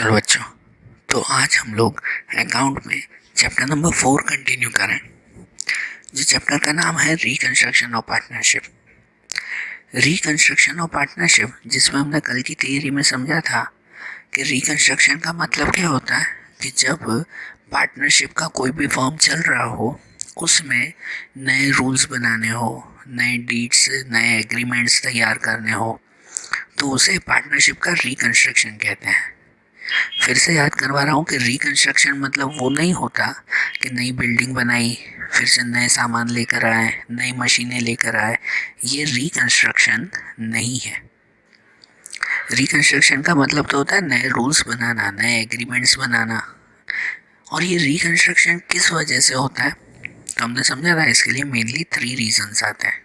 चलो बच्चों, तो आज हम लोग अकाउंट में चैप्टर नंबर 4 कंटिन्यू करें। जो चैप्टर का नाम है reconstruction of partnership. Reconstruction of partnership, जिसमें हमने कल की थियरी में समझा था कि रिकंस्ट्रक्शन का मतलब क्या होता है कि जब पार्टनरशिप का कोई भी फॉर्म चल रहा हो, उसमें नए रूल्स बनाने हो, नए डीड्स, नए एग्रीमेंट्स तैयार करने हो, तो उसे पार्टनरशिप का रिकंस्ट्रक्शन कहते हैं। फिर से याद करवा रहा हूँ कि रिकंस्ट्रक्शन मतलब वो नहीं होता कि नई बिल्डिंग बनाई, फिर से नए सामान लेकर आए, नई मशीनें लेकर आए। ये रिकंस्ट्रक्शन नहीं है। रिकंस्ट्रक्शन का मतलब तो होता है नए रूल्स बनाना, नए एग्रीमेंट्स बनाना। और ये रिकंस्ट्रक्शन किस वजह से होता है तो हमने समझा था, इसके लिए मेनली 3 रीजंस आते हैं।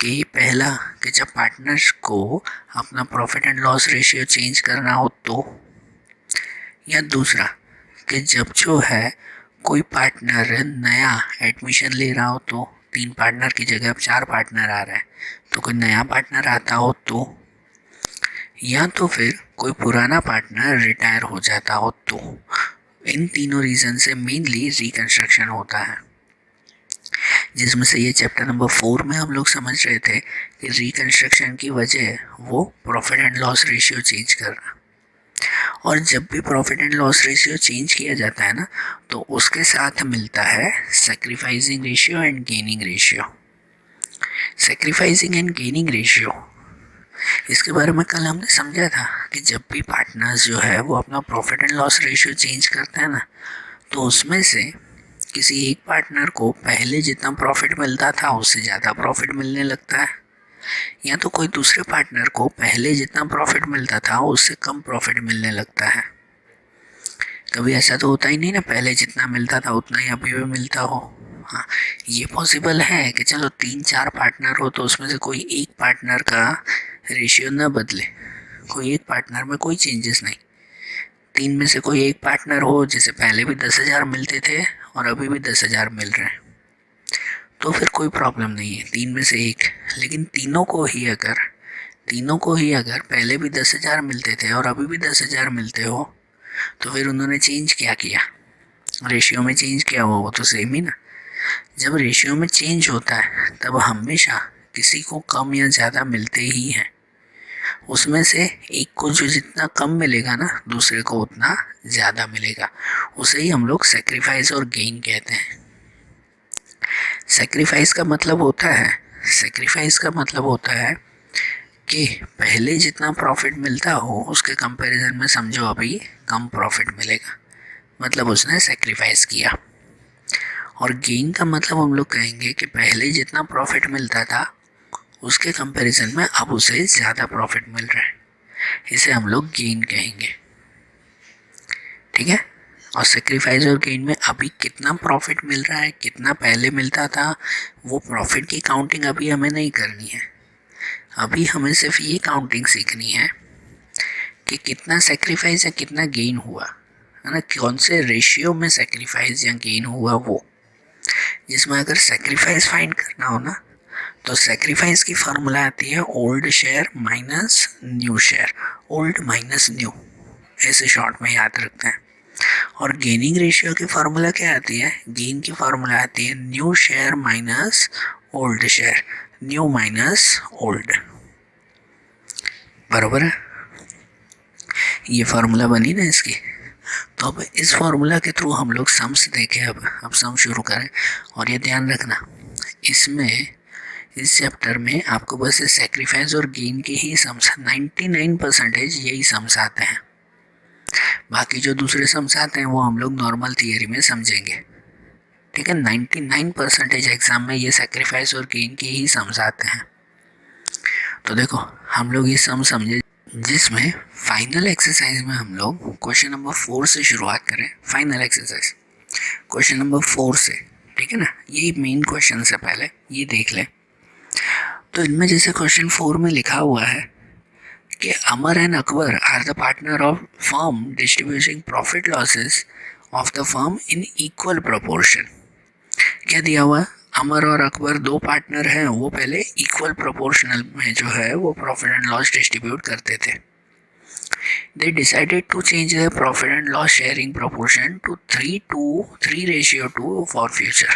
कि पहला, कि जब पार्टनर्स को अपना profit and loss ratio change करना हो तो, या दूसरा कि जब जो है कोई पार्टनर नया एडमिशन ले रहा हो, तो 3 पार्टनर की जगह अब 4 पार्टनर आ रहे हैं, तो कोई नया पार्टनर आता हो तो, या तो फिर कोई पुराना पार्टनर रिटायर हो जाता हो तो। इन तीनों रीज़न से मेनली रिकंस्ट्रक्शन होता है, जिसमें से ये चैप्टर नंबर 4 में हम लोग समझ रहे थे कि रिकंस्ट्रक्शन की वजह वो profit and loss ratio change करना। और जब भी profit and loss ratio change किया जाता है ना, तो उसके साथ मिलता है sacrificing ratio and gaining ratio. Sacrificing and gaining ratio, इसके बारे में कल हमने समझा था कि जब भी पार्टनर्स जो है वो अपना profit and loss ratio change करते हैं ना, तो उसमें से किसी एक पार्टनर को पहले जितना प्रॉफिट मिलता था उससे ज़्यादा प्रॉफिट मिलने लगता है, या तो कोई दूसरे पार्टनर को पहले जितना प्रॉफिट मिलता था उससे कम प्रॉफिट मिलने लगता है। कभी ऐसा तो होता ही नहीं ना, पहले जितना मिलता था उतना ही अभी भी मिलता हो। हाँ, ये पॉसिबल है कि चलो 3-4 पार्टनर हो तो उसमें से कोई एक पार्टनर का रेशियो ना बदले, कोई एक पार्टनर में कोई चेंजेस नहीं। 3 में से कोई एक पार्टनर हो जिसे पहले भी 10,000 मिलते थे और अभी भी 10,000 मिल रहे हैं, तो फिर कोई प्रॉब्लम नहीं है, 3 में से एक। लेकिन तीनों को ही अगर पहले भी 10,000 मिलते थे और अभी भी 10,000 मिलते हो, तो फिर उन्होंने चेंज क्या किया, रेशियो में चेंज किया हुआ, वो तो सेम ही ना। जब रेशियो में चेंज होता है तब हमेशा किसी को कम या ज़्यादा मिलते ही हैं। उसमें से एक को जो जितना कम मिलेगा ना, दूसरे को उतना ज़्यादा मिलेगा। उसे ही हम लोग सेक्रीफाइस और गेन कहते हैं। सेक्रीफाइस का मतलब होता है कि पहले जितना प्रॉफिट मिलता हो उसके कंपैरिजन में समझो अभी कम प्रॉफिट मिलेगा, मतलब उसने सेक्रीफाइस किया। और गेन का मतलब हम लोग कहेंगे कि पहले जितना प्रॉफिट मिलता था उसके कंपैरिजन में अब उसे ज़्यादा प्रॉफिट मिल रहा है, इसे हम लोग गेन कहेंगे। ठीक है। और सेक्रीफाइस और गेन में अभी कितना प्रॉफिट मिल रहा है, कितना पहले मिलता था, वो प्रॉफिट की काउंटिंग अभी हमें नहीं करनी है। अभी हमें सिर्फ ये काउंटिंग सीखनी है कि कितना सेक्रीफाइस या कितना गेन हुआ, है ना, कौन से रेशियो में सेक्रीफाइस या गेन हुआ वो। जिसमें अगर सेक्रीफाइस फाइंड करना हो ना, तो सेक्रीफाइस की फार्मूला आती है old share minus new share, old minus new, ऐसे शॉर्ट में याद रखते हैं। और गेनिंग रेशियो की फार्मूला क्या आती है, गेन की फार्मूला आती है new share minus old share, new minus old, बराबर है। ये फार्मूला बनी ना इसकी। तो अब इस फार्मूला के थ्रू हम लोग सम्स देखें। अब सम शुरू करें। और ये ध्यान रखना, इस चैप्टर में आपको बस सेक्रीफाइस और गेन के ही सम्स 99% यही सम्स आते हैं। बाकी जो दूसरे सम्स आते हैं वो हम लोग नॉर्मल थियरी में समझेंगे। ठीक है, 99% एग्जाम में ये सेक्रीफाइस और गेन के ही सम्स आते हैं। तो देखो, हम लोग ये सम समझे, जिसमें फाइनल एक्सरसाइज में हम लोग क्वेश्चन नंबर 4 से शुरुआत करें। फाइनल एक्सरसाइज क्वेश्चन नंबर 4 से, ठीक है ना, ये मेन क्वेश्चन से पहले ये देख लें। तो इनमें जैसे क्वेश्चन 4 में लिखा हुआ है कि Amar and Akbar are the partner of firm distributing profit losses of the firm in equal proportion. क्या दिया हुआ है, अमर और अकबर 2 पार्टनर हैं, वो पहले इक्वल प्रोपोर्शनल में जो है वो प्रॉफिट एंड लॉस डिस्ट्रीब्यूट करते थे। They decided to change their profit and loss sharing proportion to 3:3 for future.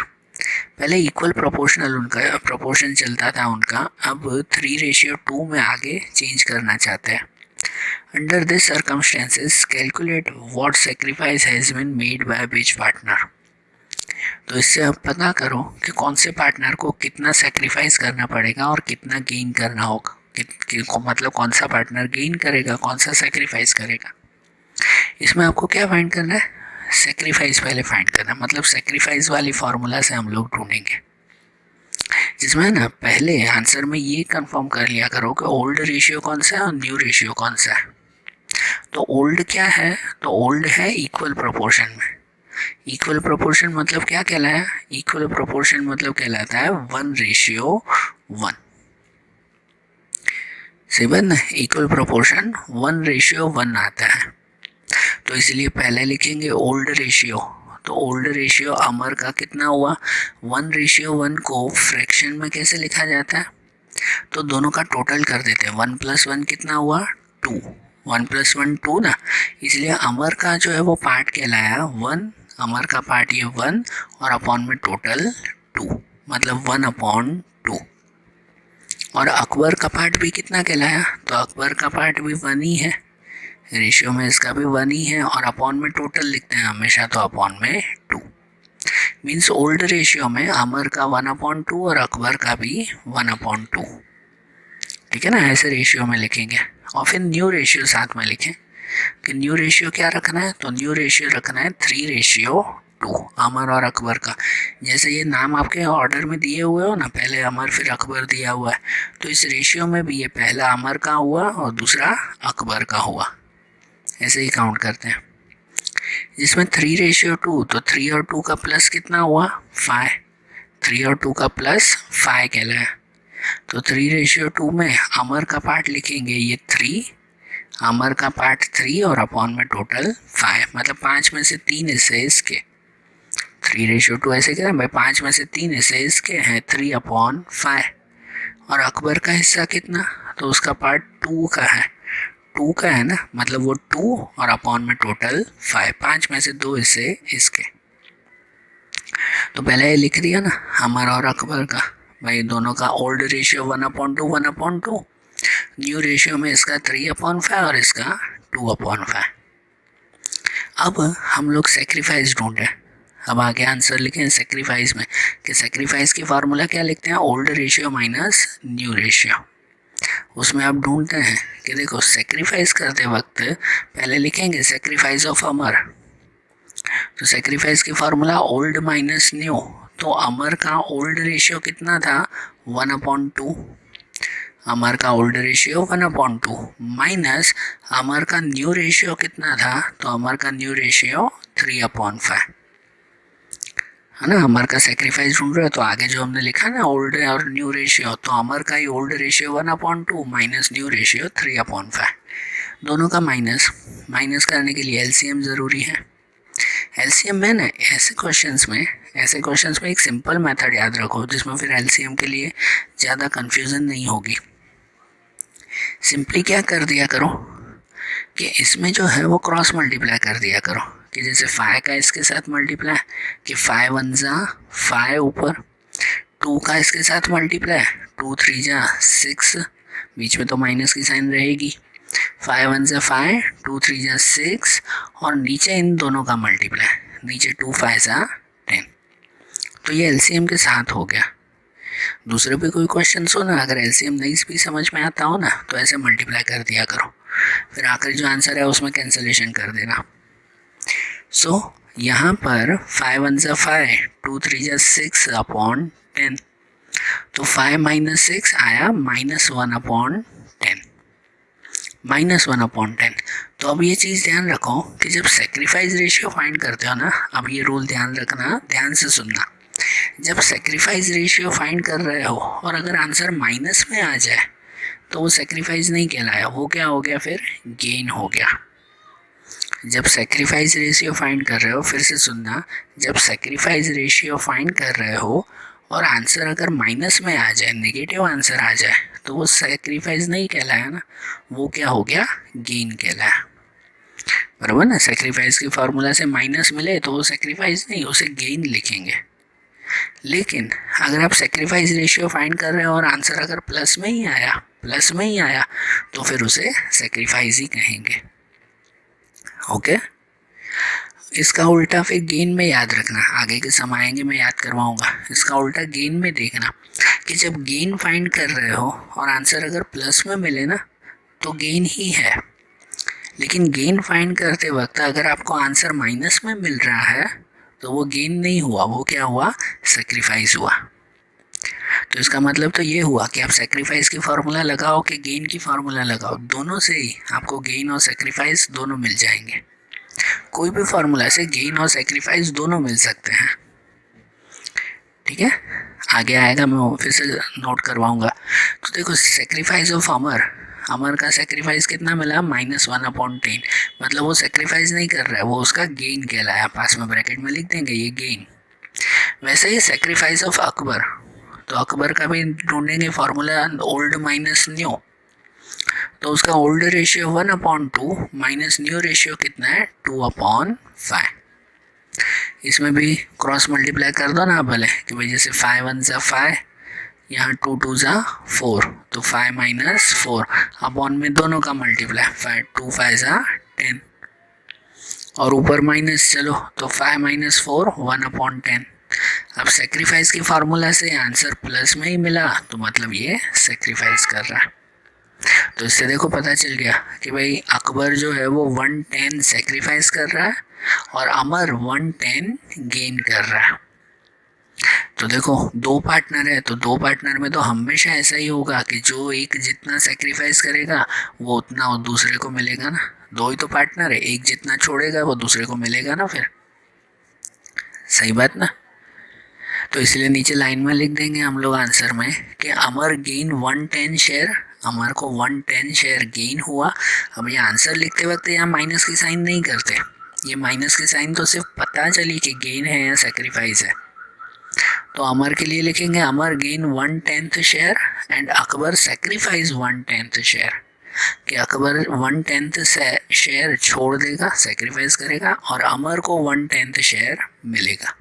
पहले इक्वल प्रोपोर्शनल उनका प्रोपोर्शन चलता था उनका, अब 3:2 में आगे चेंज करना चाहते हैं. Under this circumstances calculate what sacrifice has been made by which partner. तो इससे अब पता करो कि कौन से पार्टनर को कितना सेक्रीफाइस करना पड़ेगा और कितना गेन करना होगा. मतलब कौन सा पार्टनर गेन करेगा, कौन सा सेक्रीफाइस करेगा. इसमें आपको क्या फाइंड करना है, सेक्रीफाइस पहले फाइंड करना. मतलब सेक्रीफाइस वाली फार्मूला से हम लोग ढूंढेंगे, जिसमें ना पहले आंसर में ये कंफर्म कर लिया करो कि ओल्ड रेशियो कौन सा है और न्यू रेशियो कौन सा है. तो ओल्ड क्या है, तो ओल्ड है इक्वल प्रोपोर्शन में. इक्वल प्रोपोर्शन मतलब क्या कहलाया, इक्वल प्रोपोर्शन मतलब कहलाता है 1:1. सही बात ना, इक्वल प्रोपोर्शन 1:1 आता है. तो इसलिए पहले लिखेंगे ओल्ड रेशियो. तो ओल्ड रेशियो अमर का कितना हुआ, 1:1 को फ्रैक्शन में कैसे लिखा जाता है, तो दोनों का टोटल कर देते हैं. 1 + 1 कितना हुआ, 2. 1 + 1 2 ना, इसलिए अमर का जो है वो पार्ट कहलाया 1. अमर का पार्ट ये 1 और अपॉन में टोटल 2, मतलब 1/2. और अकबर का पार्ट भी कितना कहलाया, तो अकबर का पार्ट भी 1 ही है. रेशियो में इसका भी 1 ही है और अपॉन में टोटल लिखते हैं हमेशा, तो अपॉन में 2. मीन्स ओल्ड रेशियो में अमर का 1/2 और अकबर का भी 1/2. ठीक है ना, ऐसे रेशियो में लिखेंगे. और फिर न्यू रेशियो साथ में लिखें कि न्यू रेशियो क्या रखना है, तो न्यू रेशियो रखना है 3:2 अमर और अकबर का. जैसे ये नाम आपके ऑर्डर में दिए हुए हो ना, पहले अमर फिर अकबर दिया हुआ है, तो इस रेशियो में भी ये पहला अमर का हुआ और दूसरा अकबर का हुआ. ऐसे ही काउंट करते हैं. जिसमें 3:2, तो 3 और 2 का प्लस कितना हुआ, 5. 3 और 2 का प्लस 5 कहलाया. तो 3:2 में अमर का पार्ट लिखेंगे ये 3, अमर का पार्ट 3 और अपॉन में टोटल 5, मतलब 5 में से 3 हिस्से इसके. 3:2 ऐसे क्या है भाई, 5 में से 3 हिस्से इसके हैं 3/5. और अकबर का हिस्सा कितना, तो उसका पार्ट 2 का है, 2 का है ना, मतलब वो 2 और अपॉन में टोटल 5. 5 में से 2 हिस्से इसके. तो पहले ये लिख दिया ना अमर और अकबर का, भाई दोनों का ओल्ड रेशियो 1/2 1/2. न्यू रेशियो में इसका 3/5 और इसका 2/5. अब हम लोग सेक्रीफाइस ढूंढें. अब आगे आंसर लिखें सेक्रीफाइस में, कि सेक्रीफाइस की फार्मूला क्या लिखते हैं, old ratio minus new ratio. उसमें आप ढूंढते हैं कि देखो सेक्रीफाइस करते वक्त पहले लिखेंगे सेक्रीफाइस ऑफ अमर. तो सेक्रीफाइस की फार्मूला ओल्ड माइनस न्यू. तो अमर का ओल्ड रेशियो कितना था, 1/2. अमर का ओल्ड रेशियो 1/2 माइनस अमर का न्यू रेशियो कितना था, तो अमर का न्यू रेशियो 3/5 है ना. अमर का सेक्रीफाइस ढूंढ रहे हो, तो आगे जो हमने लिखा ना ओल्ड और न्यू रेशियो, तो अमर का ही old ratio 1/2 minus new ratio 3/5. दोनों का माइनस करने के लिए एलसीएम ज़रूरी है. एलसीएम में ना ऐसे क्वेश्चंस में एक सिंपल मेथड याद रखो, जिसमें फिर एलसीएम के लिए ज़्यादा कन्फ्यूज़न नहीं होगी. सिंपली क्या कर दिया करो कि इसमें जो है वो क्रॉस मल्टीप्लाई कर दिया करो, कि जैसे 5 का इसके साथ मल्टीप्लाई, कि 5 1 जा 5 ऊपर, 2 का इसके साथ मल्टीप्लाई, 2 3 जा 6, बीच में तो माइनस की साइन रहेगी. 5 1 जा 5, 2 3 जा 6, और नीचे इन दोनों का मल्टीप्लाई, नीचे 2 5 जा 10. तो ये एलसीएम के साथ हो गया. दूसरे पे कोई क्वेश्चन हो ना, अगर एलसीएम नहीं भी समझ में आता हो ना, तो ऐसे मल्टीप्लाई कर दिया करो, फिर आखिरी जो आंसर है उसमें कैंसलेशन कर देना. सो यहाँ पर 5 1 जा 5, 2 3 जा 6 अपॉन 10. तो 5 - 6 आया -1/10, -1/10. तो अब ये चीज़ ध्यान रखो कि जब सेक्रीफाइस रेशियो फाइंड करते हो ना, अब ये रूल ध्यान रखना, ध्यान से सुनना. जब सेक्रीफाइस रेशियो फाइंड कर रहे हो और अगर आंसर माइनस में आ जाए, तो वो सेक्रीफाइस नहीं कहलाया, वो क्या हो गया, फिर गेन हो गया. जब सेक्रीफाइस रेशियो फाइंड कर रहे हो, फिर से सुनना, जब सेक्रीफाइस रेशियो फाइंड कर रहे हो और आंसर अगर माइनस में आ जाए, नेगेटिव आंसर आ जाए, तो वो सेक्रीफाइस नहीं कहलाया ना, वो क्या हो गया, गेन कहलाया। बराबर ना, सेक्रीफाइस के फार्मूला से माइनस मिले तो वो सेक्रीफाइस नहीं, उसे गेन लिखेंगे। लेकिन अगर आप सेक्रीफाइस रेशियो फाइंड कर रहे हो और आंसर अगर प्लस में ही आया, प्लस में ही आया, तो फिर उसे सेक्रीफाइस ही कहेंगे। ओके, इसका उल्टा फिर गेन में याद रखना, आगे के समय आएंगे मैं याद करवाऊंगा। इसका उल्टा गेन में देखना कि जब गेन फाइंड कर रहे हो और आंसर अगर प्लस में मिले ना, तो गेन ही है। लेकिन गेन फाइंड करते वक्त अगर आपको आंसर माइनस में मिल रहा है, तो वो गेन नहीं हुआ, वो क्या हुआ, सेक्रीफाइस हुआ। तो इसका मतलब तो ये हुआ कि आप सेक्रीफाइस की फार्मूला लगाओ कि गेन की फार्मूला लगाओ, दोनों से ही आपको गेन और सेक्रीफाइस दोनों मिल जाएंगे। कोई भी फार्मूला से गेन और सेक्रीफाइस दोनों मिल सकते हैं। ठीक है, आगे आएगा, मैं फिर से नोट करवाऊंगा। तो देखो, सेक्रीफाइस ऑफ अमर का सेक्रीफाइस कितना मिला, -1/10। मतलब वो सेक्रीफाइस नहीं कर रहा है, वो उसका गेन कहलाया, पास में ब्रैकेट में लिख देंगे ये गेन। वैसे ही सेक्रीफाइस ऑफ अकबर, तो अकबर का भी ढूंढेंगे फार्मूला, ओल्ड माइनस न्यू। तो उसका old ratio 1/2 minus new ratio कितना है, 2/5। इसमें भी क्रॉस मल्टीप्लाई कर दो ना भले, कि भाई जैसे 5 1 सा 5, यहाँ 2 2 सा 4, तो 5 - 4 अपॉन में दोनों का मल्टीप्लाई, 5 2 5 सा 10, और ऊपर माइनस, चलो तो 5 - 4 1/10। अब सेक्रीफाइस की फार्मूला से आंसर प्लस में ही मिला, तो मतलब ये सेक्रीफाइस कर रहा है। तो इससे देखो पता चल गया कि भाई अकबर जो है वो 110 सेक्रीफाइस कर रहा है और अमर 110 गेन कर रहा है। तो देखो, दो पार्टनर है, तो दो पार्टनर में तो हमेशा ऐसा ही होगा कि जो एक जितना सेक्रीफाइस करेगा वो उतना वो दूसरे को मिलेगा ना। दो ही तो पार्टनर है, एक जितना छोड़ेगा वो दूसरे को मिलेगा ना फिर। सही बात ना। तो इसलिए नीचे लाइन में लिख देंगे हम लोग आंसर में कि अमर गेन 110 शेयर, अमर को 110 शेयर गेन हुआ। अब ये आंसर लिखते वक्त यहाँ माइनस की साइन नहीं करते, ये माइनस की साइन तो सिर्फ पता चली कि गेन है या सेक्रीफाइस है। तो अमर के लिए लिखेंगे Amar gain 1/10 share and Akbar sacrifice 1/10 share, कि अकबर 1/10 शेयर छोड़ देगा, सेक्रीफाइस करेगा, और अमर को 1/10 शेयर मिलेगा।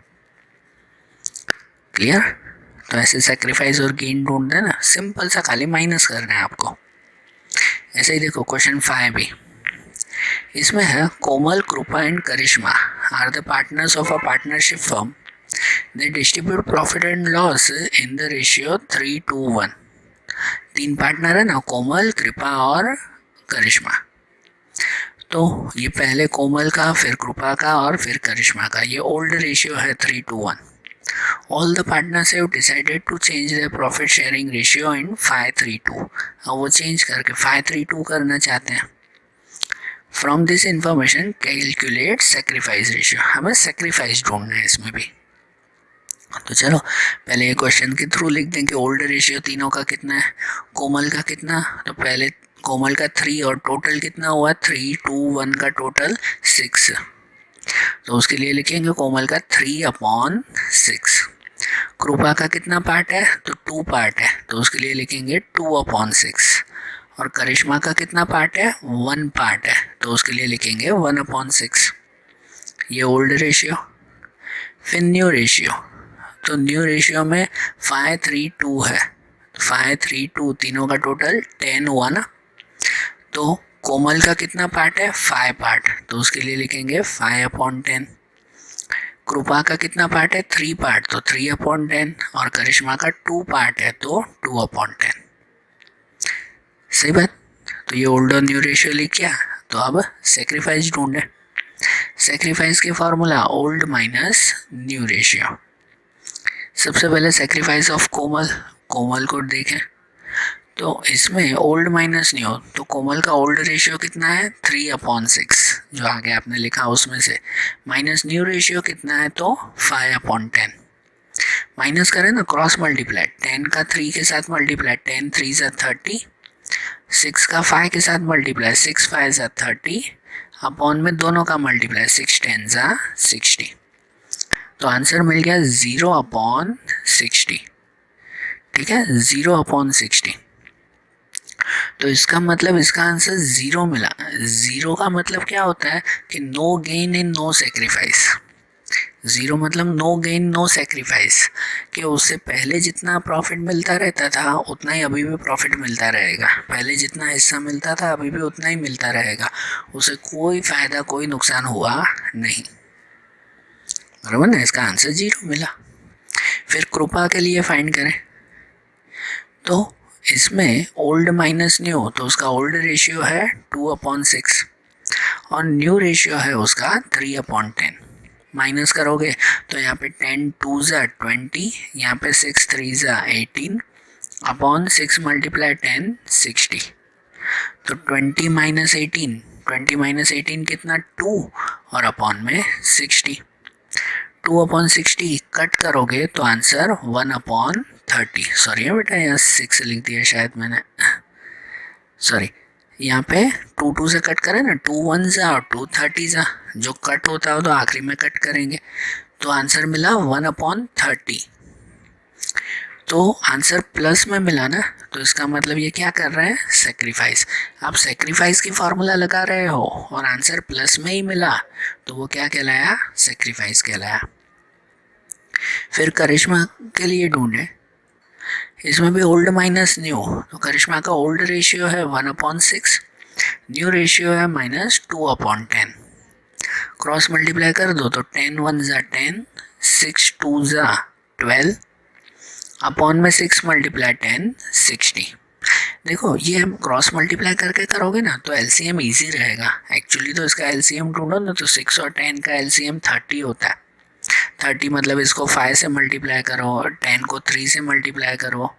क्लियर। तो ऐसे सेक्रीफाइस और गेन ढूंढना है ना, सिंपल सा, खाली माइनस करना है आपको। ऐसे ही देखो क्वेश्चन 5 भी, इसमें है Komal, Kripa and Karishma are the partners of a partnership firm, they distribute profit and loss in the ratio 3:1। तीन पार्टनर है ना, कोमल, कृपा और करिश्मा। तो ये पहले कोमल का, फिर कृपा का और फिर करिश्मा का, ये ओल्ड रेशियो है 3:1। All the partners have decided to change their profit sharing ratio in 5:3:2। अब वो चेंज करके 5:3:2 करना चाहते हैं। From this information calculate sacrifice ratio। हमें sacrifice ढूंढना है इसमें भी। तो चलो पहले ये क्वेश्चन के थ्रू लिख दें कि ओल्ड रेशियो तीनों का कितना है, कोमल का कितना, तो पहले कोमल का 3 और टोटल कितना हुआ, 3 2 1 का टोटल 6। तो उसके लिए लिखेंगे कोमल का 3/6। कृपा का कितना पार्ट है, तो 2 पार्ट है, तो उसके लिए लिखेंगे 2/6। और करिश्मा का कितना पार्ट है, 1 पार्ट है, तो उसके लिए लिखेंगे 1/6। ये ओल्ड रेशियो। फिर न्यू रेशियो, तो न्यू रेशियो में 5:3:2 है, 5:3:2 तीनों का टोटल 10 हुआ ना। तो कोमल का कितना पार्ट है, 5 पार्ट, तो उसके लिए लिखेंगे 5/10। कृपा का कितना पार्ट है, 3 पार्ट, तो 3/10। और करिश्मा का 2 पार्ट है, तो 2/10। सही बात। तो ये ओल्ड और न्यू रेशियो लिख किया। तो अब सेक्रीफाइस ढूंढे। सेक्रीफाइस की formula old minus new ratio. सबसे पहले सेक्रीफाइस ऑफ कोमल, कोमल को देखें तो इसमें ओल्ड माइनस न्यू, तो कोमल का ओल्ड रेशियो कितना है, 3/6 जो आगे आपने लिखा उसमें से, माइनस न्यू रेशियो कितना है, तो 5/10। माइनस करें ना, क्रॉस मल्टीप्लाई, 10 का 3 के साथ मल्टीप्लाई, 10 3 सा 30, 6 का 5 के साथ मल्टीप्लाई, 6 5 सा 30, अपॉन में दोनों का मल्टीप्लाई, 6 10 सा 60। तो आंसर मिल गया 0/60। 60, ठीक है, 0/60। तो इसका मतलब इसका आंसर 0 मिला। 0 का मतलब क्या होता है कि no gain and no sacrifice. 0 मतलब नो गेन नो सेक्रीफाइस, कि उससे पहले जितना प्रॉफिट मिलता रहता था उतना ही अभी भी प्रॉफिट मिलता रहेगा, पहले जितना हिस्सा मिलता था अभी भी उतना ही मिलता रहेगा, उसे कोई फ़ायदा कोई नुकसान हुआ नहीं, बराबर ना। इसका आंसर 0 मिला। फिर कृपा के लिए फाइंड करें, तो इसमें ओल्ड माइनस न्यू, तो उसका ओल्ड रेशियो है 2/6 और न्यू रेशियो है उसका 3/10। माइनस करोगे तो यहाँ पे 10 2 ज़ा 20, यहाँ पे 6 3 ज़ा 18 अपॉन 6 × 10 60। तो 20 - 18, 20 - 18 कितना 2 और अपॉन में 60। 2/60 कट करोगे तो आंसर 1/30। सॉरी है बेटा, यहाँ 6 लिख दिया शायद मैंने, सॉरी। यहाँ पे 2 2 से कट करें ना, 2 1 ज़ा और 2 30 ज़ा, जो कट होता हो तो आखिरी में कट करेंगे, तो आंसर मिला 1/30। तो आंसर प्लस में मिला ना, तो इसका मतलब ये क्या कर रहे हैं, सेक्रीफाइस। आप सेक्रीफाइस की फार्मूला लगा रहे हो और आंसर प्लस में ही मिला, तो वो क्या कहलाया, सेक्रीफाइस कहलाया। फिर करिश्मा के लिए ढूंढे, इसमें भी ओल्ड माइनस न्यू, तो करिश्मा का ओल्ड रेशियो है 1/6, न्यू रेशियो है -2/10। क्रॉस मल्टीप्लाई कर दो तो 10 1 ज़ा 10, 6 2 ज़ा 12 अपॉन में 6 × 10 60। देखो ये हम क्रॉस मल्टीप्लाई करके करोगे ना तो एलसीएम इजी रहेगा। एक्चुअली तो इसका एलसीएम ढूंढो ना, तो 6 और 10 का एलसीएम 30 होता है। 30 मतलब इसको 5 से मल्टीप्लाई करो और 10 को 3 से मल्टीप्लाई करो,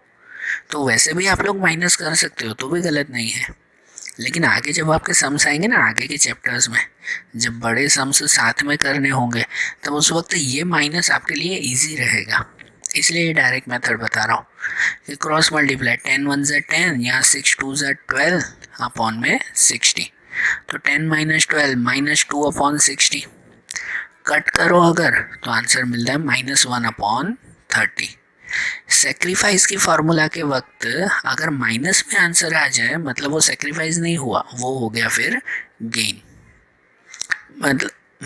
तो वैसे भी आप लोग माइनस कर सकते हो, तो भी गलत नहीं है। लेकिन आगे जब आपके सम्स आएंगे ना, आगे के चैप्टर्स में जब बड़े सम्स साथ में करने होंगे, तब उस वक्त ये माइनस आपके लिए इजी रहेगा, इसलिए ये डायरेक्ट मेथड बता रहा हूँ कि क्रॉस मल्टीप्लाई 10 1 ज़ा 10, यहाँ 6 2 ज़ा 12 अपॉन में 60। तो 10 - 12 -2/60 कट करो अगर, तो आंसर मिलता है -1/30। सेक्रीफाइस की फार्मूला के वक्त अगर माइनस में आंसर आ जाए मतलब वो सेक्रीफाइस नहीं हुआ, वो हो गया फिर गेन।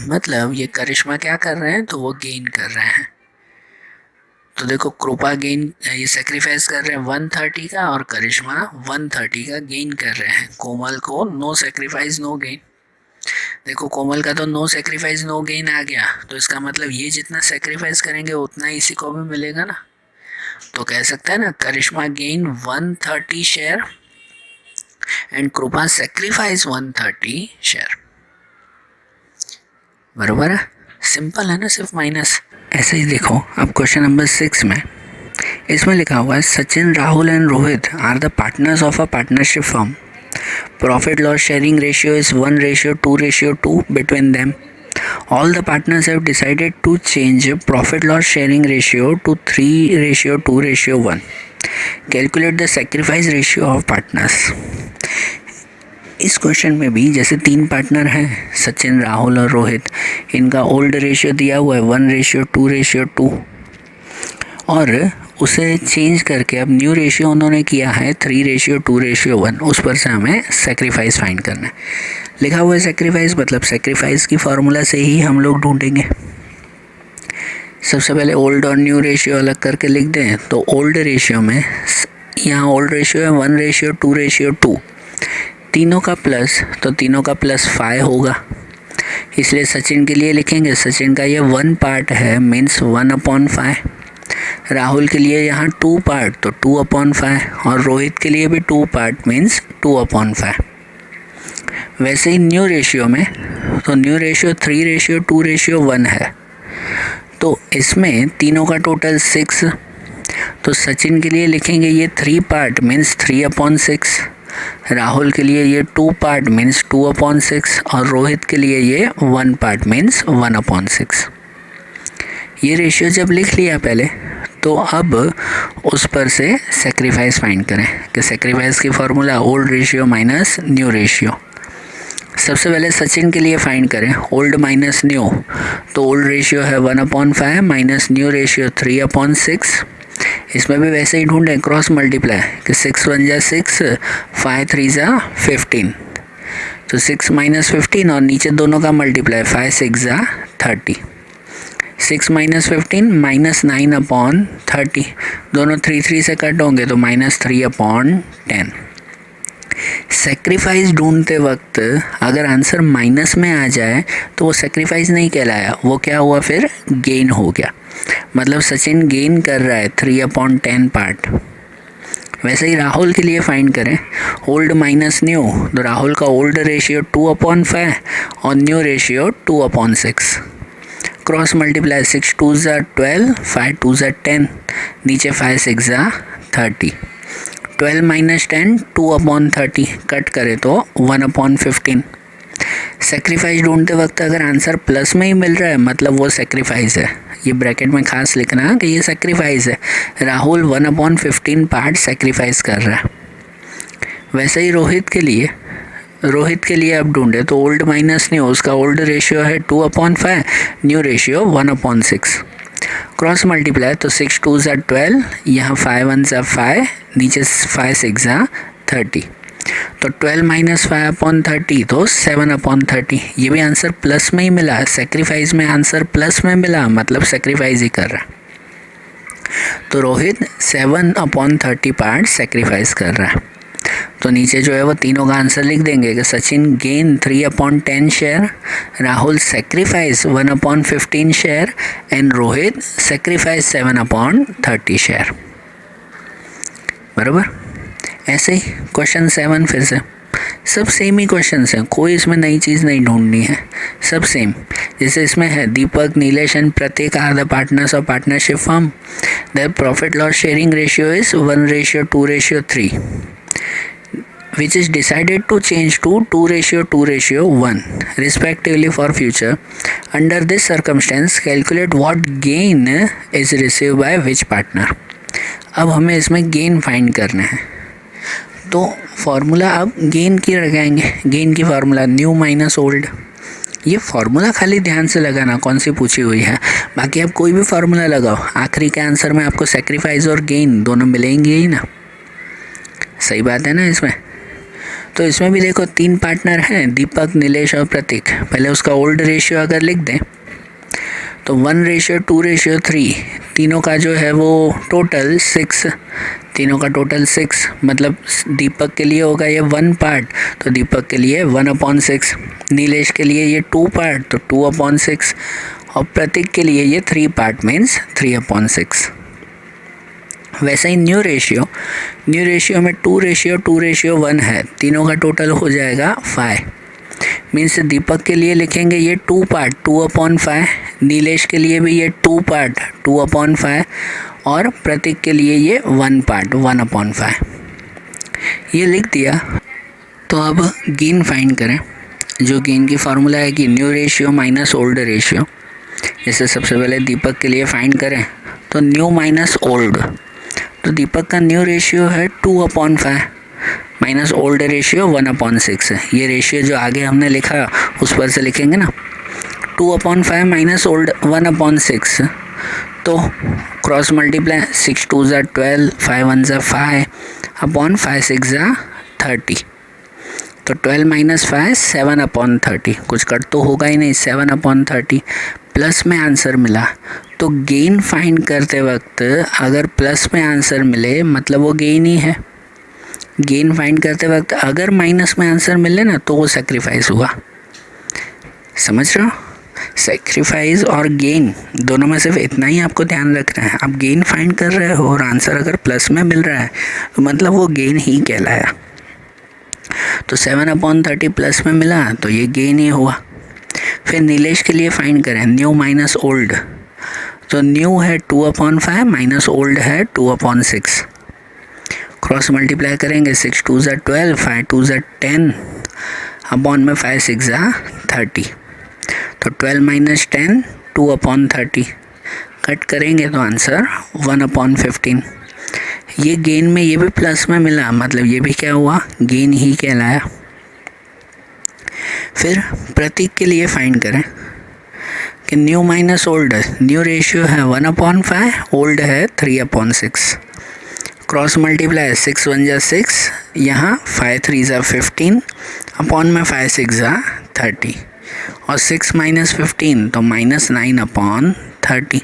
मतलब ये करिश्मा क्या कर रहे हैं, तो वो गेन कर रहे हैं। तो देखो कृपा गेन, ये सेक्रीफाइस कर रहे हैं 130 का और करिश्मा 130 का गेन कर रहे हैं। कोमल को नो सेक्रीफाइस नो गेन। देखो कोमल का तो नो सेक्रीफाइस नो गेन आ गया, तो इसका मतलब ये जितना सेक्रीफाइस करेंगे उतना इसी को भी मिलेगा ना। तो कह सकते हैं ना, करिश्मा गेन 130 शेयर एंड कृपा सेक्रीफाइस 130 शेयर। बरोबर है, सिंपल है ना, सिर्फ माइनस। ऐसे ही देखो अब क्वेश्चन नंबर 6 में, इसमें लिखा हुआ है Sachin Rahul and Rohit are the partners of a partnership firm. Profit loss sharing ratio is 1:2 between them. All the partners have decided to change profit loss sharing ratio to 3:2:1. Calculate the sacrifice ratio of partners. इस question में भी जैसे 3 partner हैं, सचिन राहुल और रोहित, इनका old ratio दिया हुआ है 1:2:2 और उसे चेंज करके अब न्यू रेशियो उन्होंने किया है 3:2:1। उस पर से हमें सेक्रीफाइस फाइंड करना है। लिखा हुआ है सेक्रीफाइस, मतलब सेक्रीफाइस की फार्मूला से ही हम लोग ढूंढेंगे। सबसे पहले ओल्ड और न्यू रेशियो अलग करके लिख दें, तो ओल्ड रेशियो में यहाँ ओल्ड रेशियो है 1:2:2, तीनों का प्लस, तो तीनों का +5 होगा, इसलिए सचिन के लिए लिखेंगे सचिन का ये 1 पार्ट है मीन्स 1/5। राहुल के लिए यहाँ 2 पार्ट तो 2/5 और रोहित के लिए भी 2 पार्ट मीन्स 2/5। वैसे ही न्यू रेशियो में, तो न्यू रेशियो 3:2:1 है, तो इसमें तीनों का टोटल 6, तो सचिन के लिए लिखेंगे ये 3 पार्ट मीन्स 3/6, राहुल के लिए ये 2 पार्ट मीन्स 2/6 और रोहित के लिए ये 1 पार्ट मीन्स 1/6। ये रेशियो जब लिख लिया पहले, तो अब उस पर से सेक्रीफाइस फाइंड करें कि सेक्रीफाइस की formula old ratio minus new ratio. सबसे पहले सचिन के लिए फाइंड करें ओल्ड माइनस न्यू, तो ओल्ड रेशियो है 1/5 माइनस न्यू रेशियो 3/6 इसमें भी वैसे ही ढूंढें, क्रॉस मल्टीप्लाई कि 6 1 जा 6, 5 3 जा 15, तो 6 माइनस 15 और नीचे दोनों का मल्टीप्लाई 5 6 जा 30, 6 माइनस 15 माइनस 9 अपॉन 30, दोनों 3 3 से कट होंगे तो माइनस 3 अपॉन 10। सेक्रीफाइस ढूंढते वक्त अगर आंसर माइनस में आ जाए तो वो सेक्रीफाइस नहीं कहलाया, वो क्या हुआ फिर गेन हो गया। मतलब सचिन गेन कर रहा है 3 अपॉन 10 पार्ट। वैसे ही राहुल के लिए फाइंड करें, ओल्ड माइनस न्यू, तो राहुल का ओल्ड रेशियो 2 अपॉन 5 और new ratio 2 upon 6। Cross multiply 6 2 ज़ा 12, 5 2 ज़ा 10, नीचे 5 6 ज़ा 30, 12 माइनस 10 2 अपॉन 30, कट करें तो 1 अपॉन 15। सेक्रीफाइस ढूंढते वक्त अगर आंसर प्लस में ही मिल रहा है मतलब वो सेक्रीफाइस है, ये ब्रैकेट में खास लिखना कि ये सेक्रीफाइस है। राहुल 1 अपॉन 15 पार्ट सेक्रीफाइस कर रहा है। वैसे ही रोहित के लिए अब ढूंढे तो ओल्ड माइनस न्यू, उसका ओल्ड रेशियो है 2 upon 5, new ratio 1 upon 6। Cross multiply तो 6 2 ज़ा 12, यहाँ 5 1 ज़ा 5, नीचे 5 6 ज़ा 30, तो 12 माइनस 5 अपॉन 30 तो 7 अपॉन 30। ये भी आंसर प्लस में ही मिला, सेक्रीफाइस में आंसर प्लस में मिला मतलब सेक्रीफाइस ही कर रहा। तो रोहित 7 अपॉन 30 पार्ट सेक्रीफाइस कर रहा है। तो नीचे जो है वो तीनों का आंसर लिख देंगे कि Sachin gain 3 upon 10 share, Rahul sacrifice 1 upon 15 share and Rohit sacrifice 7 upon 30 share. बराबर। ऐसे ही क्वेश्चन 7 फिर से सब सेम ही क्वेश्चन हैं, कोई इसमें नई चीज़ नहीं ढूंढनी है, सब सेम। जैसे इसमें है दीपक नीलेश एंड प्रत्येक are the partners of partnership firm, their profit loss sharing ratio is 1:2:3 which is decided to change to 2:1 respectively for future. Under this circumstance calculate what gain is received by which partner. अब हमें इसमें gain find करना है, तो formula अब gain की लगाएंगे। Gain की फार्मूला न्यू माइनस ओल्ड, ये फार्मूला खाली ध्यान से लगाना कौन सी पूछी हुई है, बाकी आप कोई भी फार्मूला लगाओ, आखिरी के आंसर में आपको सेक्रीफाइस और गेन दोनों मिलेंगे ही ना। सही बात है ना इसमें। तो इसमें भी देखो 3 पार्टनर हैं, दीपक नीलेश और प्रतीक। पहले उसका ओल्ड रेशियो अगर लिख दें तो 1:2:3, तीनों का जो है वो टोटल 6, तीनों का टोटल 6, मतलब दीपक के लिए होगा ये 1 पार्ट तो दीपक के लिए 1/6, नीलेश के लिए ये 2 पार्ट तो 2/6 और प्रतीक के लिए ये 3 पार्ट मीन्स 3/6। वैसे ही न्यू रेशियो में 2:1 है, तीनों का टोटल हो जाएगा 5, मीन्स दीपक के लिए लिखेंगे ये 2 पार्ट 2/5, नीलेश के लिए भी ये 2 पार्ट 2/5 और प्रतीक के लिए ये 1 पार्ट 1/5। ये लिख दिया। तो अब गेन फाइंड करें, जो गेन की फार्मूला है कि new ratio minus old ratio. जैसे सबसे पहले दीपक के लिए फाइंड करें तो न्यू माइनस ओल्ड, तो दीपक का न्यू रेशियो है 2/5 माइनस ओल्ड रेशियो 1/6 है। ये रेशियो जो आगे हमने लिखा उस पर से लिखेंगे ना, 2/5 माइनस ओल्ड 1/6, तो क्रॉस मल्टीप्लाई 6 2 ज़ा 12, 5 1 ज़ा 5 अपॉन 5 6 ज़ा 30, तो 12 माइनस 5 7/30, कुछ कट तो होगा ही नहीं, 7/30 प्लस में आंसर मिला। तो गेन फाइंड करते वक्त अगर प्लस में आंसर मिले मतलब वो गेन ही है। गेन फाइंड करते वक्त अगर माइनस में आंसर मिले ना तो वो सेक्रीफाइस हुआ। समझ रहे हो, सेक्रीफाइस और गेन दोनों में सिर्फ इतना ही आपको ध्यान रखना है। आप गेन फाइंड कर रहे हो और आंसर अगर प्लस में मिल रहा है तो मतलब वो गेन ही कहलाया। तो 7/30 प्लस में मिला तो ये गेन ही हुआ। फिर नीलेश के लिए फाइंड करें न्यू माइनस ओल्ड, तो न्यू है 2/5 माइनस ओल्ड है 2/6, क्रॉस मल्टीप्लाई करेंगे 6 2 ज़ा 12, 5 2 ज़ा 10 अपॉन में 5 6 ज़ा 30, तो 12 माइनस 10 2/30, कट करेंगे तो आंसर 1/15। ये गेन में ये भी प्लस में मिला मतलब ये भी क्या हुआ, गेन ही कहलाया। फिर प्रतीक के लिए फाइंड करें कि new minus old, new ratio है 1/5, ओल्ड है 3/6। क्रॉस मल्टीप्लाई 6 1 जा 6, यहाँ 5 3 जा 15, अपॉन में 5 6 जा 30, और 6 माइनस 15 तो -9/30।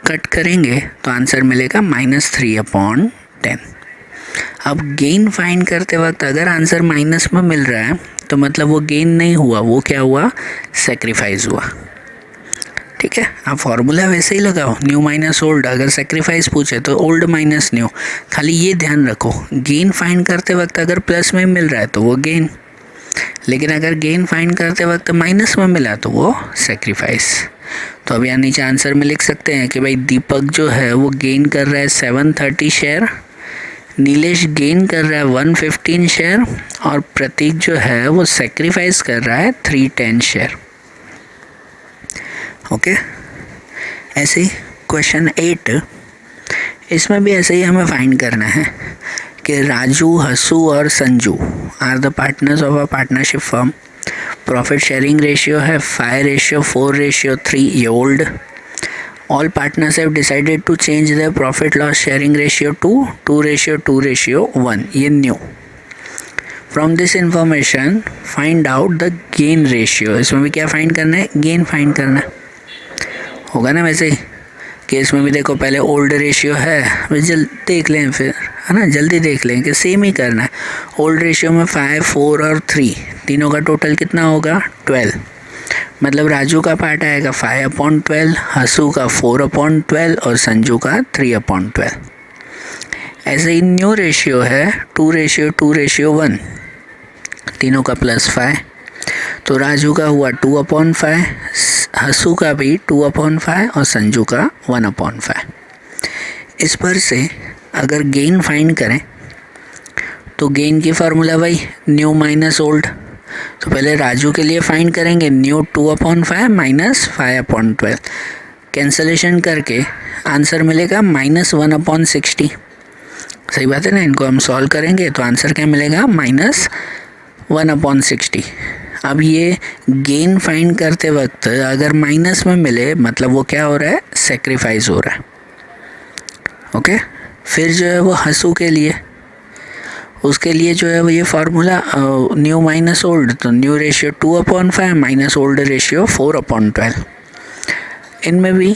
कट करेंगे तो आंसर मिलेगा -3/10। अब गेन फाइंड करते वक्त अगर आंसर माइनस में मिल रहा है तो मतलब वो गेन नहीं हुआ, वो क्या हुआ, सेक्रीफाइस हुआ। ठीक है, आप फॉर्मूला वैसे ही लगाओ, न्यू माइनस ओल्ड। अगर सेक्रीफाइस पूछे तो ओल्ड माइनस न्यू। खाली ये ध्यान रखो, गेन फाइंड करते वक्त अगर प्लस में मिल रहा है तो वो गेन, लेकिन अगर गेन फाइंड करते वक्त माइनस में मिला तो वो सेक्रीफाइस। तो अब यहाँ नीचे आंसर में लिख सकते हैं कि भाई दीपक जो है वो गेन कर रहा है 730 शेयर, नीलेश गेन कर रहा है 115 शेयर, और प्रतीक जो है वो सेक्रीफाइस कर रहा है 310 शेयर। ओके, ऐसे ही क्वेश्चन 8, इसमें भी ऐसे ही हमें फाइंड करना है कि राजू, हसू और Sanju are the partners of a partnership firm. Profit sharing ratio है 5:4:3, ये old. All partners have decided to change the profit loss sharing ratio to 2:2:1, ये new. From this information find out the gain ratio. इसमें भी क्या find करना है, gain find करना है। होगा ना वैसे ही, केस में भी देखो पहले ओल्ड रेशियो है, जल्दी देख लें फिर, है ना, जल्दी देख लें कि सेम ही करना है। ओल्ड रेशियो में 5 4 और 3, तीनों का टोटल कितना होगा, 12। मतलब राजू का पार्ट आएगा 5/12, हसू का 4/12 और संजू का 3/12। ऐसे ही न्यू रेशियो है 2:2:1, तीनों का +5, तो राजू का हुआ 2/5, हसू का भी 2/5 और संजू का 1/5। इस पर से अगर गेन फाइंड करें तो गेन की फार्मूला भाई न्यू माइनस ओल्ड। तो पहले राजू के लिए फाइंड करेंगे न्यू 2/5 -5/12, कैंसलेशन करके आंसर मिलेगा -1/60। सही बात है ना, इनको हम सॉल्व करेंगे तो आंसर क्या मिलेगा, -1/60। अब ये गेन फाइंड करते वक्त अगर माइनस में मिले मतलब वो क्या हो रहा है, सेक्रीफाइस हो रहा है। ओके, फिर जो है वो हसू के लिए, उसके लिए जो है वो ये फार्मूला न्यू माइनस ओल्ड, तो new ratio 2/5 minus old ratio 4/12। इनमें भी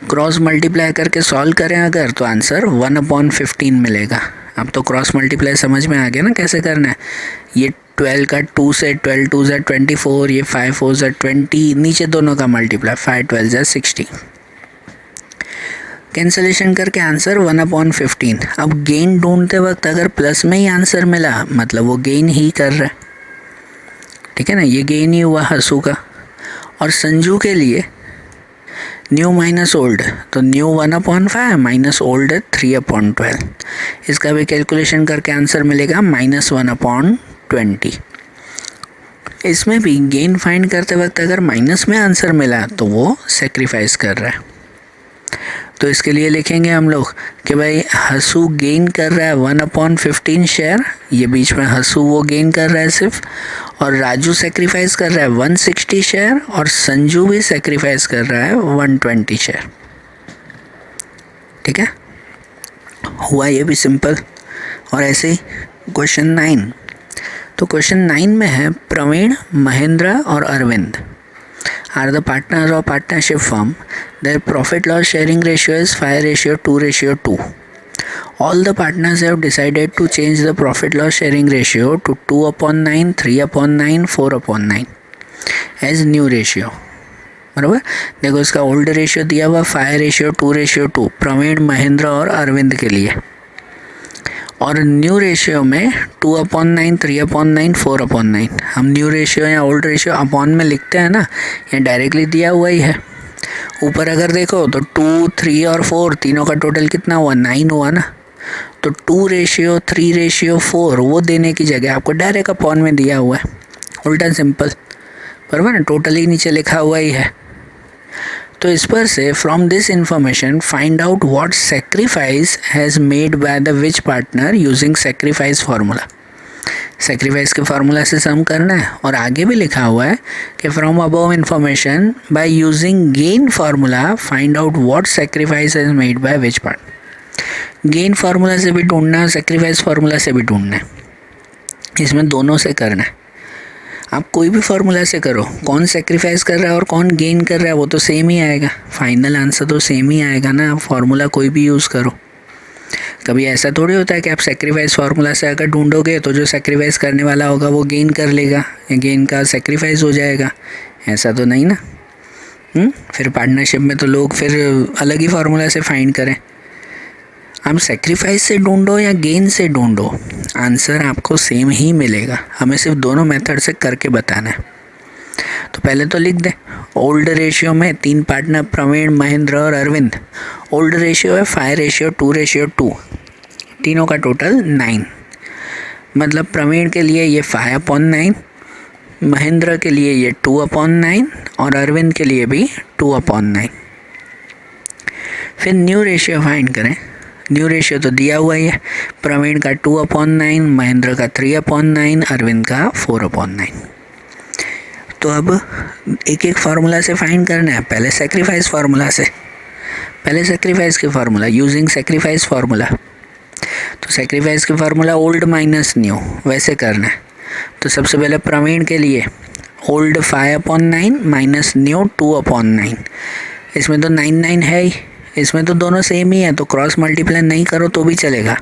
क्रॉस मल्टीप्लाई करके सॉल्व करें अगर तो आंसर 1/15 मिलेगा। अब तो क्रॉस मल्टीप्लाई समझ में आ गया ना कैसे करना है। ये 12 का 2 से 12 2 ज़ा 24, ये 5 4 ज़ा 20, नीचे दोनों का मल्टीप्लाई 5 12 ज़ा 60, कैंसलेशन करके आंसर 1/15। अब गेन ढूंढते वक्त अगर प्लस में ही आंसर मिला मतलब वो गेन ही कर रहा है। ठीक है ना, ये गेन ही हुआ हसू का। और संजू के लिए न्यू माइनस ओल्ड, तो न्यू 1/5 माइनस ओल्ड 3/12, इसका भी कैलकुलेशन करके आंसर मिलेगा -1/20। इसमें भी गेन फाइंड करते वक्त अगर माइनस में आंसर मिला तो वो सेक्रीफाइस कर रहा है। तो इसके लिए लिखेंगे हम लोग कि भाई हसू गेन कर रहा है 1/15 शेयर, ये बीच में हसू वो गेन कर रहा है सिर्फ, और राजू सेक्रीफाइस कर रहा है 160 शेयर, और संजू भी सेक्रीफाइस कर रहा है 120 शेयर। ठीक है, हुआ ये भी सिंपल। और ऐसे ही क्वेश्चन 9, तो क्वेश्चन 9 में है प्रवीण, महेंद्र और Arvind are the partners of partnership firm. Their profit loss sharing ratio is 5:2:2. All the partners have decided to change the profit loss sharing ratio to 2/9, 3/9, 4/9 as new ratio. बराबर, देखो इसका old ratio दिया हुआ 5:2:2 प्रवीण, महेंद्र और अरविंद के लिए, और न्यू रेशियो में 2/9, 3/9, 4/9। हम न्यू रेशियो या ओल्ड रेशियो अपॉन में लिखते हैं ना, ये डायरेक्टली दिया हुआ ही है। ऊपर अगर देखो तो 2, 3 और 4 तीनों का टोटल कितना हुआ, 9 हुआ ना। तो 2:3:4 वो देने की जगह आपको डायरेक्ट अपॉन में दिया हुआ है, उल्टा सिंपल, बराबर ना, टोटल ही नीचे लिखा हुआ ही है। तो इस पर से from this information find out what sacrifice has made by the which partner using sacrifice formula. Sacrifice के फार्मूला से सम करना है। और आगे भी लिखा हुआ है कि from above information by using gain formula find out what sacrifice is made by which part. Gain formula से भी ढूंढना है, सेक्रीफाइस फार्मूला से भी ढूंढना है, इसमें दोनों से करना है। आप कोई भी फार्मूला से करो, कौन सेक्रीफाइस कर रहा है और कौन गेन कर रहा है वो तो सेम ही आएगा, फाइनल आंसर तो सेम ही आएगा ना। आप फार्मूला कोई भी यूज़ करो। कभी ऐसा थोड़ी होता है कि आप सेक्रीफाइस फार्मूला से अगर ढूंढोगे तो जो सेक्रीफाइस करने वाला होगा वो गेन कर लेगा, गेन का सेक्रीफाइस हो जाएगा, ऐसा तो नहीं ना। फिर पार्टनरशिप में तो लोग फिर अलग ही फार्मूला से फाइंड करें। आप सेक्रीफाइस से ढूंढो या गेन से ढूंढो, आंसर आपको सेम ही मिलेगा। हमें सिर्फ दोनों मेथड से करके बताना है। तो पहले तो लिख दे, ओल्ड रेशियो में 3 पार्टनर प्रवीण, महेंद्र और अरविंद। ओल्ड रेशियो है 5:2:2, तीनों का टोटल 9। मतलब प्रवीण के लिए ये 5/9, महेंद्र के लिए ये 2/9 और अरविंद के लिए भी 2/9। फिर न्यू रेशियो फाइंड करें। न्यू रेशियो तो दिया हुआ ही है, प्रवीण का 2/9, महेंद्र का 3/9, अरविंद का 4/9। तो अब एक एक फार्मूला से फाइंड करना है। पहले सेक्रीफाइस फार्मूला से, पहले सेक्रीफाइस के फार्मूला यूजिंग सेक्रीफाइस फार्मूला। तो सेक्रीफाइस के फार्मूला ओल्ड माइनस न्यू वैसे करना है। तो सबसे पहले प्रवीण के लिए ओल्ड 5/9 माइनस न्यू 2/9। इसमें तो 9 है ही, इसमें तो दोनों सेम ही है, तो क्रॉस मल्टीप्लाई नहीं करो तो भी चलेगा।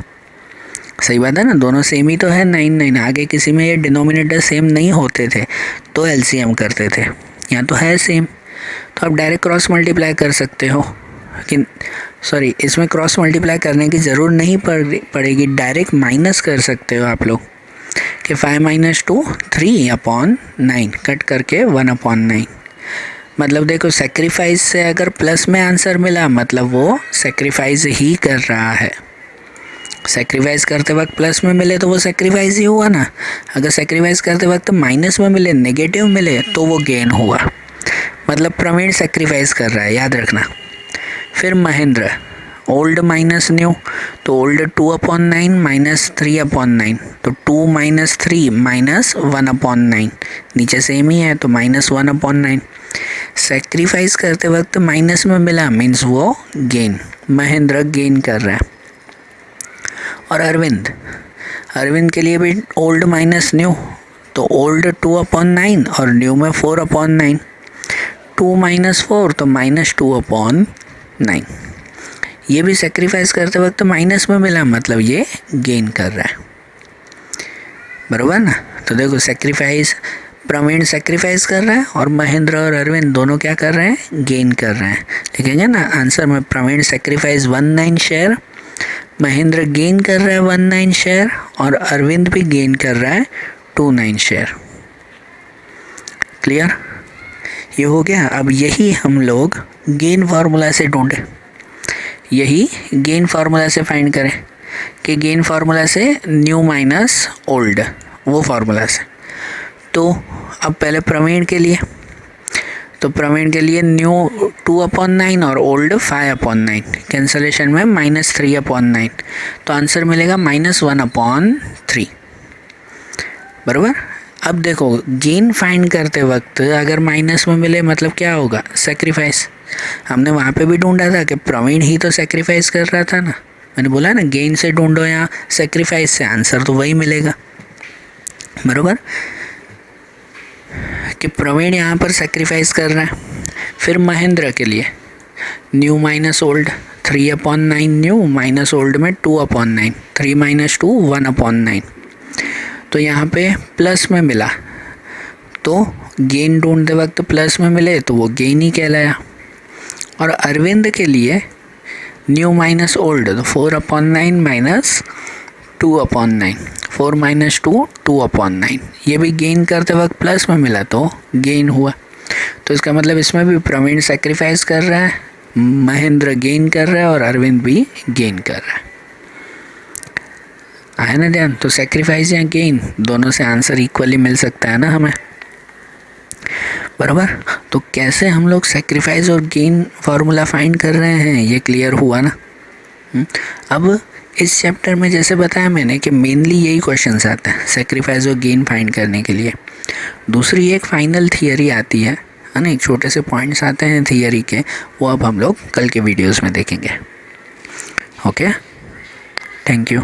सही बात है ना, दोनों सेम ही तो है 9। आगे किसी में ये डिनोमिनेटर सेम नहीं होते थे तो एलसीएम करते थे, यहाँ तो है सेम, तो आप डायरेक्ट क्रॉस मल्टीप्लाई कर सकते हो। कि सॉरी, इसमें क्रॉस मल्टीप्लाई करने की ज़रूरत नहीं पड़ेगी, डायरेक्ट माइनस कर सकते हो आप लोग कि 5 - 2 3/9 कट करके 1/9। मतलब देखो, सेक्रीफाइस से अगर प्लस में आंसर मिला मतलब वो सेक्रीफाइस ही कर रहा है। सेक्रीफाइस करते वक्त प्लस में मिले तो वो सेक्रीफाइस ही हुआ ना। अगर सेक्रीफाइस करते वक्त माइनस में मिले, नेगेटिव मिले, तो वो गेन हुआ। मतलब प्रवीण सेक्रीफाइस कर रहा है, याद रखना। फिर महेंद्र, ओल्ड माइनस न्यू, तो ओल्ड 2/9 माइनस 3/9, तो 2 - 3 माइनस 1/9, नीचे सेम ही है तो -1/9। सेक्रीफाइस करते वक्त माइनस में मिला मीन्स वो गेन, महेंद्र गेन कर रहा है। और अरविंद के लिए भी ओल्ड माइनस न्यू, तो ओल्ड 2/9 और न्यू में 4/9, 2 - 4 तो -2/9। ये भी सेक्रीफाइस करते वक्त माइनस में मिला मतलब ये गेन कर रहा है, बराबर ना। तो देखो, सेक्रीफाइस, प्रवीण सेक्रीफाइस कर रहा है और महेंद्र और अरविंद दोनों क्या कर रहे हैं, गेन कर रहे हैं। लिखेंगे ना आंसर में, Praveen sacrifice 19 share, Mahendra gain कर रहा है 19 शेयर और अरविंद भी गेन कर रहा है 29 शेयर। क्लियर, ये हो गया। अब यही हम लोग गेन फार्मूला से ढूंढे, यही गेन फार्मूला से फाइंड करें कि गेन फार्मूला से न्यू माइनस ओल्ड, वो फार्मूला से। तो अब पहले प्रवीण के लिए, तो प्रवीण के लिए न्यू 2/9 और ओल्ड 5/9, कैंसलेशन में -3/9, तो आंसर मिलेगा -1/3, बराबर। अब देखो, गेन फाइंड करते वक्त अगर माइनस में मिले मतलब क्या होगा, सेक्रीफाइस। हमने वहाँ पे भी ढूंढा था कि प्रवीण ही तो सेक्रीफाइस कर रहा था ना। मैंने बोला ना, गेन से ढूंढो या सेक्रीफाइस से, आंसर तो वही मिलेगा, बराबर। कि प्रवीण यहाँ पर सेक्रीफाइस कर रहा है। फिर महेंद्र के लिए new minus old, 3/9 new minus old में 2/9, 3 - 2 1/9। तो यहाँ पे प्लस में मिला तो गेन ढूंढते वक्त प्लस में मिले तो वो गेन ही कहलाया। और अरविंद के लिए न्यू माइनस ओल्ड, तो 4/9 माइनस 2/9, 4 - 2 2/9, ये भी गेन करते वक्त प्लस में मिला तो गेन हुआ। तो इसका मतलब इसमें भी प्रवीण सेक्रीफाइस कर रहा है, महेंद्र गेन कर रहा है और अरविंद भी गेन कर रहा है। आया ना ध्यान। तो सेक्रीफाइस या गेन दोनों से आंसर इक्वली मिल सकता है ना हमें, बराबर। तो कैसे हम लोग सेक्रीफाइस और गेन फार्मूला फाइंड कर रहे हैं ये क्लियर हुआ ना। अब इस चैप्टर में जैसे बताया मैंने कि मेनली यही क्वेश्चंस आते हैं सेक्रीफाइस और गेन फाइंड करने के लिए। दूसरी एक फाइनल थियरी आती है ना, एक छोटे से पॉइंट्स आते हैं थियरी के, वो अब हम लोग कल के वीडियोस में देखेंगे। Okay, thank you.